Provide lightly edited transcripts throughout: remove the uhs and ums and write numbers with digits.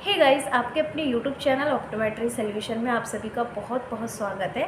Hey guys, आपके अपने YouTube channel optometry solution में आप सभी का बहुत बहुत स्वागत है।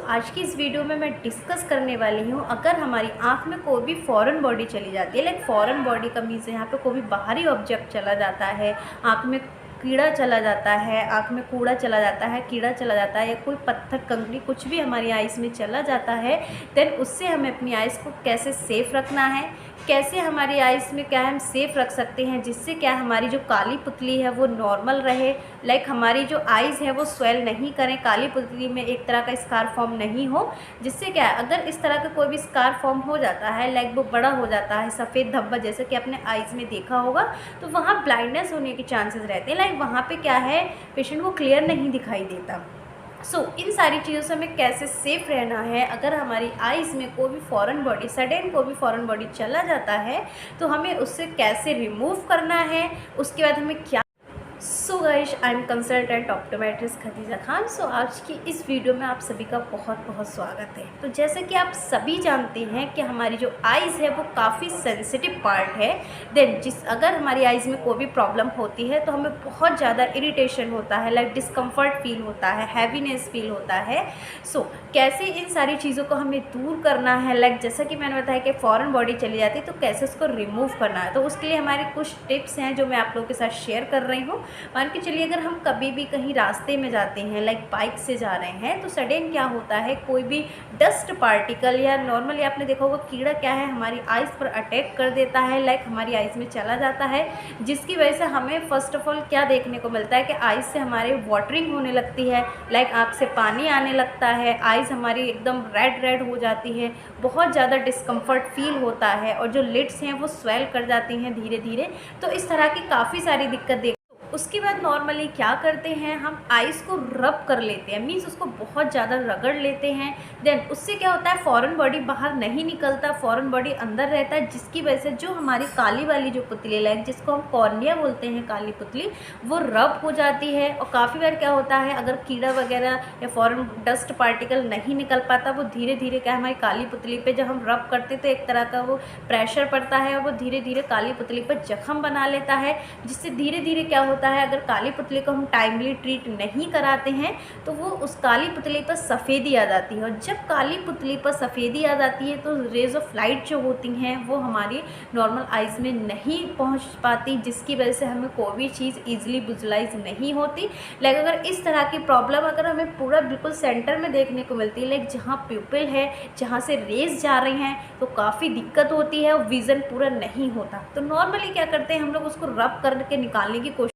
आज की इस वीडियो में मैं डिस्कस करने वाली हूँ, अगर हमारी आंख में कोई भी फॉरेन बॉडी चली जाती है, लाइक फॉरेन बॉडी का मीन्स यहाँ पे कोई भी बाहरी ऑब्जेक्ट चला जाता है, आंख में कीड़ा चला जाता है, आंख में कूड़ा चला जाता है, कीड़ा चला जाता है, या कोई पत्थर कंकड़ी कुछ भी हमारी आइज़ में चला जाता है, देन उससे हमें अपनी आइज़ को कैसे सेफ़ रखना है, कैसे हमारी आइज़ में क्या हम सेफ़ रख सकते हैं जिससे क्या हमारी जो काली पुतली है वो नॉर्मल रहे, लाइक हमारी जो आइज़ है वो स्वेल नहीं करें, काली पुतली में एक तरह का स्कार फॉर्म नहीं हो, जिससे क्या है अगर इस तरह का कोई भी स्कार फॉर्म हो जाता है, लाइक वो बड़ा हो जाता है, सफ़ेद धब्बा जैसे कि आपने आइज़ में देखा होगा, तो वहाँ ब्लाइंडनेस होने के चांसेस रहते हैं। लाइक वहाँ पे क्या है, पेशेंट को क्लियर नहीं दिखाई देता। इन सारी चीज़ों से हमें कैसे सेफ़ रहना है, अगर हमारी आइज़ में कोई भी फॉरेन बॉडी सडन कोई भी फॉरेन बॉडी चला जाता है तो हमें उससे कैसे रिमूव करना है, उसके बाद हमें क्या। Guys, I am consultant optometrist Khadija Khan. आज की इस वीडियो में आप सभी का बहुत बहुत स्वागत है। तो जैसे कि आप सभी जानते हैं कि हमारी जो आइज़ है वो काफ़ी सेंसिटिव पार्ट है। देन अगर हमारी आइज़ में कोई भी प्रॉब्लम होती है तो हमें बहुत ज़्यादा इरिटेशन होता है, लाइक डिस्कम्फर्ट फील होता है, हैवीनेस फील होता है। कैसे इन सारी चीज़ों को हमें दूर करना है, लाइक जैसा कि मैंने बताया कि फॉरेन बॉडी चली जाती है तो कैसे उसको रिमूव करना है, तो उसके लिए हमारे कुछ टिप्स हैं जो मैं आप लोगों के साथ शेयर कर रही हूँ। मान के चलिए, अगर हम कभी भी कहीं रास्ते में जाते हैं, लाइक बाइक से जा रहे हैं, तो सडन क्या होता है, कोई भी डस्ट पार्टिकल या नॉर्मली आपने देखा होगा कीड़ा क्या है हमारी आइज़ पर अटैक कर देता है, लाइक हमारी आइज़ में चला जाता है, जिसकी वजह से हमें फ़र्स्ट ऑफ ऑल क्या देखने को मिलता है कि आइज़ से हमारे वाटरिंग होने लगती है, लाइक आँख से पानी आने लगता है, आइज़ हमारी एकदम रेड हो जाती है, बहुत ज़्यादा डिस्कम्फर्ट फील होता है, और जो लिड्स हैं वो स्वेल कर जाती हैं धीरे धीरे। तो इस तरह की काफ़ी सारी दिक्कत उसके बाद नॉर्मली क्या करते हैं, हम आइज़ को रब कर लेते हैं, मीन्स उसको बहुत ज़्यादा रगड़ लेते हैं। देन उससे क्या होता है, फॉरेन बॉडी बाहर नहीं निकलता, फॉरेन बॉडी अंदर रहता है, जिसकी वजह से जो हमारी काली वाली जो पुतली, लाइक जिसको हम कॉर्निया बोलते हैं, काली पुतली, वो रब हो जाती है। और काफ़ी बार क्या होता है, अगर कीड़ा वगैरह या फॉरेन डस्ट पार्टिकल नहीं निकल पाता, वो धीरे धीरे क्या हमारी काली पुतली पे जब हम रब करते तो एक तरह का वो प्रेशर पड़ता है और वो धीरे धीरे काली पुतली पर जख्म बना लेता है, जिससे धीरे धीरे क्या होता है, अगर काली पुतली को हम टाइमली ट्रीट नहीं कराते हैं तो वो उस काली पुतली पर सफ़ेदी आ जाती है, और जब काली पुतली पर सफ़ेदी आ जाती है तो रेज ऑफ लाइट जो होती हैं वो हमारी नॉर्मल आइज़ में नहीं पहुंच पाती, जिसकी वजह से हमें कोई भी चीज़ ईजिली विजुलाइज नहीं होती। लाइक अगर इस तरह की प्रॉब्लम अगर हमें पूरा बिल्कुल सेंटर में देखने को मिलती है, लाइक जहाँ प्यूपिल है, जहाँ से रेज जा रही हैं, तो काफ़ी दिक्कत होती है और विज़न पूरा नहीं होता। तो नॉर्मली क्या करते हैं हम लोग, उसको रब करके निकालने की कोशिश।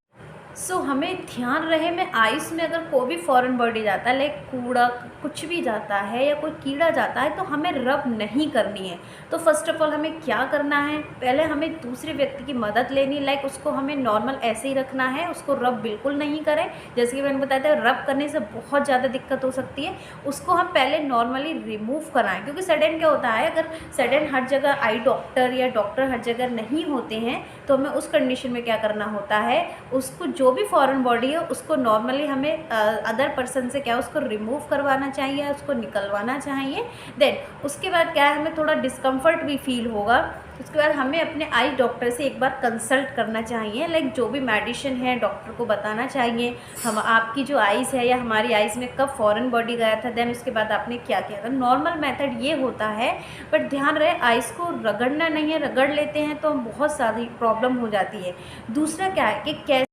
हमें ध्यान रहे, मैं आइज़ में अगर कोई भी फॉरेन बॉडी जाता है, लाइक कूड़ा कुछ भी जाता है या कोई कीड़ा जाता है, तो हमें रब नहीं करनी है। तो फर्स्ट ऑफ ऑल हमें क्या करना है, पहले हमें दूसरे व्यक्ति की मदद लेनी, लाइक उसको हमें नॉर्मल ऐसे ही रखना है, उसको रब बिल्कुल नहीं करें। जैसे कि मैंने बताया था, रब करने से बहुत ज़्यादा दिक्कत हो सकती है, उसको हम पहले नॉर्मली रिमूव कराएँ, क्योंकि सडन क्या होता है, अगर सडन हर जगह आई डॉक्टर या डॉक्टर हर जगह नहीं होते हैं तो हमें उस कंडीशन में क्या करना होता है, उसको जो भी फॉरेन बॉडी है उसको नॉर्मली हमें अदर पर्सन से क्या उसको रिमूव करवाना चाहिए, उसको निकलवाना चाहिए। देन उसके बाद क्या है, हमें थोड़ा डिस्कम्फर्ट भी फील होगा, उसके बाद हमें अपने आई डॉक्टर से एक बार कंसल्ट करना चाहिए, लाइक जो भी मेडिसिन है डॉक्टर को बताना चाहिए, हम आपकी जो आइज़ है या हमारी आइज़ में कब फॉरेन बॉडी गया था, देन उसके बाद आपने क्या किया था। नॉर्मल मेथड ये होता है, बट ध्यान रहे आइज़ को रगड़ना नहीं है, रगड़ लेते हैं तो बहुत सारी प्रॉब्लम हो जाती है। दूसरा क्या है कि कैसे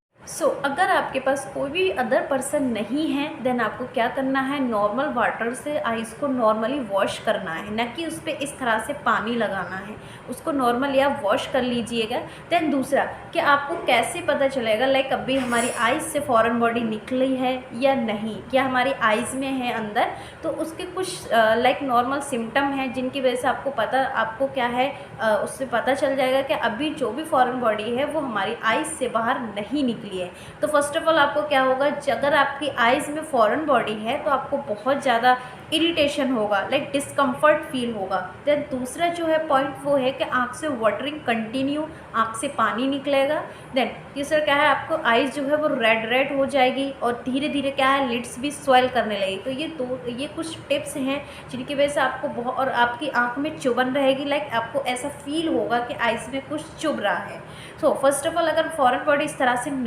अगर आपके पास कोई भी अदर पर्सन नहीं है, देन आपको क्या करना है, नॉर्मल वाटर से आइज़ को नॉर्मली वॉश करना है, ना कि उस पर इस तरह से पानी लगाना है, उसको नॉर्मली आप वॉश कर लीजिएगा। देन दूसरा कि आपको कैसे पता चलेगा, लाइक अभी हमारी आइज़ से फॉरेन बॉडी निकली है या नहीं, क्या हमारी आइज़ में है अंदर, तो उसके कुछ लाइक नॉर्मल सिम्टम हैं जिनकी वजह से आपको क्या है, उससे पता चल जाएगा कि अभी जो भी फॉरेन बॉडी है वो हमारी आइज़ से बाहर नहीं निकली है। तो फर्स्ट ऑफ ऑल आपको क्या होगा, अगर आपकी आइज़ में फॉरेन बॉडी है तो आपको बहुत ज़्यादा इरिटेशन होगा, लाइक डिस्कम्फर्ट फील होगा। देन दूसरा जो है पॉइंट वो है कि आँख से वाटरिंग कंटिन्यू, आँख से पानी निकलेगा। देन तीसरा क्या है, आपको आइज़ जो है वो रेड हो जाएगी और धीरे धीरे क्या है लिड्स भी स्वेल करने लगेगी। तो ये कुछ टिप्स हैं जिनकी वजह से आपको बहुत, और आपकी आँख में चुभन रहेगी, लाइक आपको ऐसा फील होगा कि आइज़ में कुछ चुभ रहा है। सो फर्स्ट ऑफ ऑल अगर फॉरेन बॉडी इस तरह से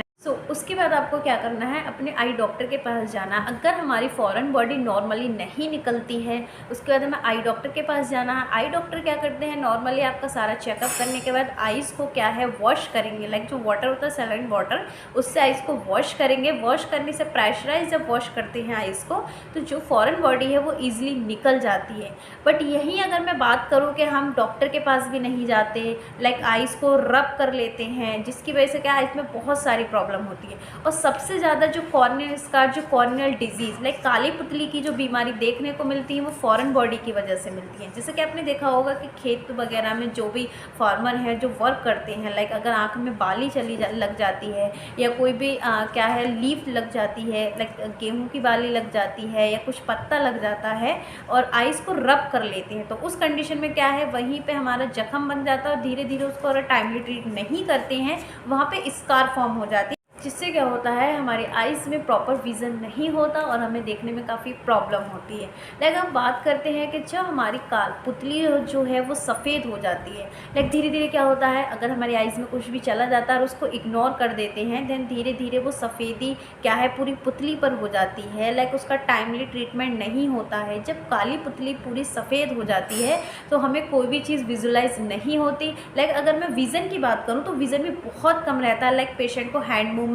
उसके बाद आपको क्या करना है, अपने आई डॉक्टर के पास जाना। अगर हमारी फॉरेन बॉडी नॉर्मली नहीं निकलती है, उसके बाद हमें आई डॉक्टर के पास जाना है। आई डॉक्टर क्या करते हैं, नॉर्मली आपका सारा चेकअप करने के बाद आइज़ को क्या है वॉश करेंगे, लाइक जो वाटर होता है सैलाइन वाटर, उससे आइज़ को वॉश करेंगे। वॉश करने से प्रेशराइज जब वॉश करते हैं आइज़ को, तो जो फॉरेन बॉडी है वो ईजिली निकल जाती है। बट यहीं अगर मैं बात करूँ कि हम डॉक्टर के पास भी नहीं जाते, लाइक आइज़ को रब कर लेते हैं, जिसकी वजह से क्या आइज़ में बहुत सारी प्रॉब्लम होती है। और सबसे ज़्यादा जो कॉर्नियल स्कार, जो कॉर्नियल डिजीज़, लाइक काली पुतली की जो बीमारी देखने को मिलती है वो फॉरेन बॉडी की वजह से मिलती है। जैसे कि आपने देखा होगा कि खेत वगैरह में जो भी फार्मर हैं जो वर्क करते हैं, लाइक अगर आँख में बाली लग जाती है, या कोई भी क्या है लीफ लग जाती है, लाइक गेहूँ की बाली लग जाती है, या कुछ पत्ता लग जाता है और आइज़ को रब कर लेते हैं, तो उस कंडीशन में क्या है वहीं पे हमारा जख्म बन जाता है और धीरे धीरे उसको अगर टाइमली ट्रीट नहीं करते हैं वहाँ पे स्कार फॉर्म हो जाती है, जिससे क्या होता है हमारी आइज़ में प्रॉपर विज़न नहीं होता और हमें देखने में काफ़ी प्रॉब्लम होती है। लाइक हम बात करते हैं कि जब हमारी पुतली जो है वो सफ़ेद हो जाती है, लाइक धीरे धीरे क्या होता है, अगर हमारी आइज़ में कुछ भी चला जाता है और उसको इग्नोर कर देते हैं, देन धीरे धीरे वो सफ़ेदी क्या है पूरी पुतली पर हो जाती है, लाइक उसका टाइमली ट्रीटमेंट नहीं होता है। जब काली पुतली पूरी सफ़ेद हो जाती है तो हमें कोई भी चीज़ विजुलाइज नहीं होती। लाइक अगर मैं विज़न की बात करूँ तो विज़न भी बहुत कम रहता है, लाइक पेशेंट को हैंड मूवमेंट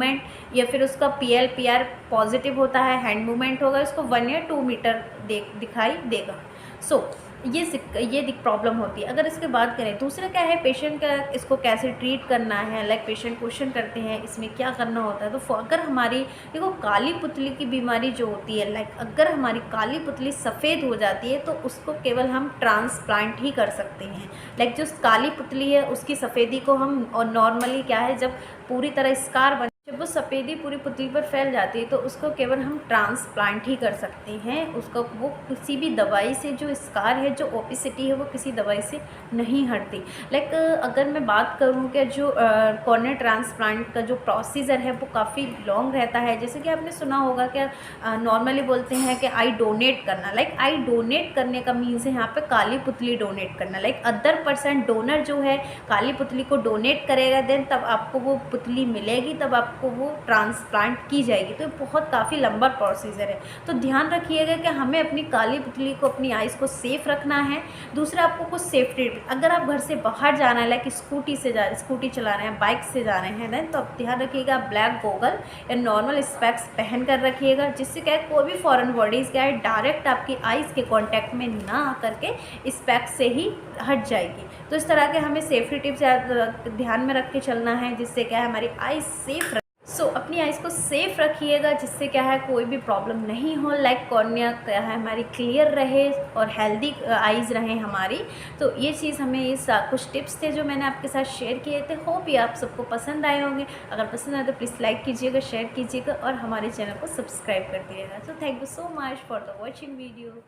या फिर उसका PL PR पॉजिटिव होता है, हैंड मूवमेंट होगा, उसको 1 या 2 मीटर दिखाई देगा। सो ये प्रॉब्लम होती है। अगर इसके बात करें दूसरा क्या है, पेशेंट का इसको कैसे ट्रीट करना है, लाइक पेशेंट क्वेश्चन करते हैं इसमें क्या करना होता है। तो अगर हमारी देखो काली पुतली की बीमारी जो होती है, लाइक अगर हमारी काली पुतली सफ़ेद हो जाती है तो उसको केवल हम ट्रांसप्लांट ही कर सकते हैं। लाइक जो काली पुतली है उसकी सफ़ेदी को हम, और नॉर्मली क्या है जब पूरी तरह स्कार जब वो सफ़ेदी पूरी पुतली पर फैल जाती है तो उसको केवल हम ट्रांसप्लांट ही कर सकते हैं। उसको वो किसी भी दवाई से, जो स्कार है, जो ओपेसिटी है, वो किसी दवाई से नहीं हटती। लाइक अगर मैं बात करूँ कि जो कॉर्निया ट्रांसप्लांट का जो प्रोसीजर है वो काफ़ी लॉन्ग रहता है। जैसे कि आपने सुना होगा कि नॉर्मली बोलते हैं कि आई डोनेट करना, लाइक आई डोनेट करने का मीन्स है यहाँ पे काली पुतली डोनेट करना। लाइक अदर पर्सन डोनर जो है काली पुतली को डोनेट करेगा, देन तब आपको वो पुतली मिलेगी, तब आपको वो ट्रांसप्लांट की जाएगी। तो बहुत काफ़ी लंबा प्रोसीजर है। तो ध्यान रखिएगा कि हमें अपनी काली पुतली को, अपनी आइज़ को सेफ़ रखना है। दूसरा आपको कुछ सेफ्टी, अगर आप घर से बाहर जाना है, लाइक स्कूटी चला रहे हैं, बाइक से जा रहे हैं, देन तो आप ध्यान रखिएगा ब्लैक गॉगल या नॉर्मल स्पेक्स पहन कर रखिएगा, जिससे क्या है कोई भी फॉरेन बॉडीज़ क्या है डायरेक्ट आपकी आइज़ के कॉन्टैक्ट में ना आकर के स्पेक्स से ही हट जाएगी। तो इस तरह के हमें सेफ्टी टिप्स ध्यान में रख के चलना है, जिससे क्या है हमारी आइज़ सेफ अपनी आइज़ को सेफ़ रखिएगा, जिससे क्या है कोई भी प्रॉब्लम नहीं हो, लाइक कॉर्निया क्या है हमारी क्लियर रहे और हेल्दी आइज़ रहें हमारी। तो ये चीज़ हमें इस कुछ टिप्स थे जो मैंने आपके साथ शेयर किए थे। होप ये आप सबको पसंद आए होंगे। अगर पसंद आए तो प्लीज़ लाइक कीजिएगा, शेयर कीजिएगा और हमारे चैनल को सब्सक्राइब कर दीजिएगा। So thank you so much for the watching video.